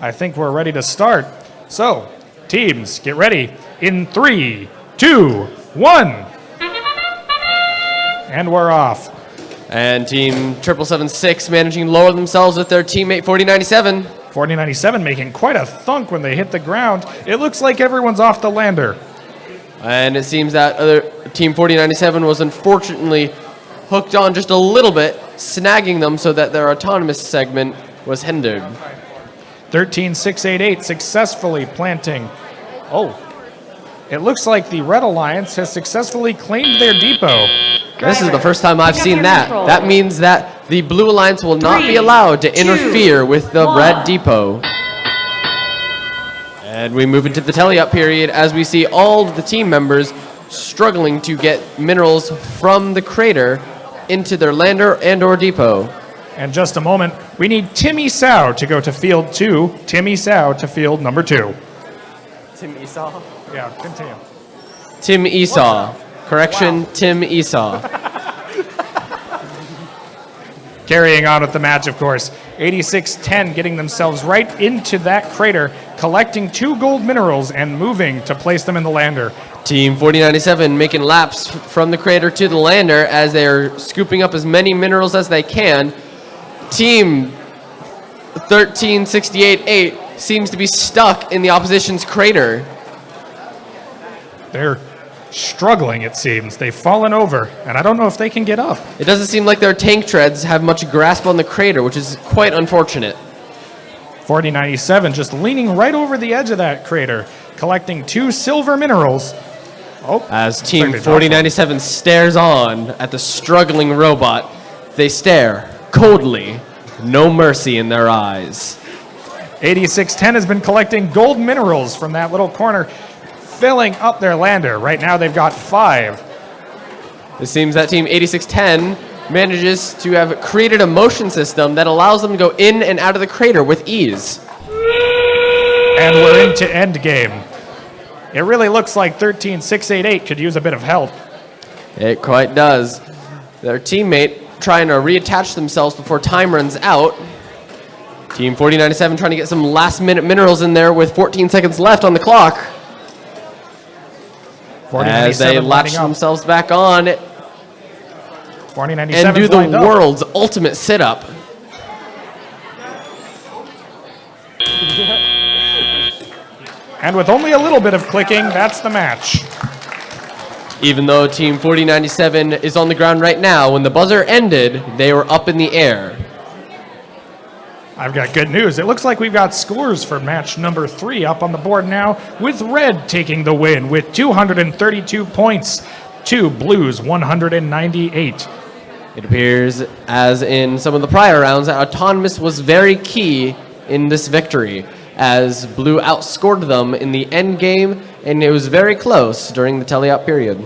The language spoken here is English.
I think we're ready to start. So, teams, get ready. In 3, 2, 1. And we're off. And team 7776 managing to lower themselves with their teammate 4097. 4097 making quite a thunk when they hit the ground. It looks like everyone's off the lander. And it seems that other team 4097 was unfortunately hooked on just a little bit, snagging them so that their autonomous segment was hindered. 13688 successfully planting. Oh, it looks like the Red Alliance has successfully claimed their depot. This is the first time I've seen that. That means that the Blue Alliance will not be allowed to interfere with the Red Depot. And we move into the tele-up period as we see all of the team members struggling to get minerals from the crater into their lander and or depot. In just a moment, we need Timmy Sow to go to field 2. Timmy Sow to field number 2. Tim Esau? Yeah, continue. Tim Esau. Correction, wow. Tim Esau. Carrying on with the match, of course. 8610 getting themselves right into that crater, collecting 2 gold minerals and moving to place them in the lander. Team 4097 making laps from the crater to the lander as they're scooping up as many minerals as they can. Team 13688 seems to be stuck in the opposition's crater. They're struggling, it seems. They've fallen over, and I don't know if they can get up. It doesn't seem like their tank treads have much grasp on the crater, which is quite unfortunate. 4097 just leaning right over the edge of that crater, collecting 2 silver minerals. Oh, as Team 4097 stares on at the struggling robot, they stare coldly, no mercy in their eyes. 8610 has been collecting gold minerals from that little corner, filling up their lander. Right now they've got 5. It seems that Team 8610 manages to have created a motion system that allows them to go in and out of the crater with ease. And we're into end game. It really looks like 13688 could use a bit of help. It quite does. Their teammate trying to reattach themselves before time runs out. Team 4097 trying to get some last-minute minerals in there with 14 seconds left on the clock. As they latch themselves back on and do the world's ultimate sit-up. And with only a little bit of clicking, that's the match. Even though Team 4097 is on the ground right now, when the buzzer ended, they were up in the air. I've got good news. It looks like we've got scores for match number 3 up on the board now, with Red taking the win with 232 points to Blue's 198. It appears, as in some of the prior rounds, that Autonomous was very key in this victory, as Blue outscored them in the end game, and it was very close during the tele-op period.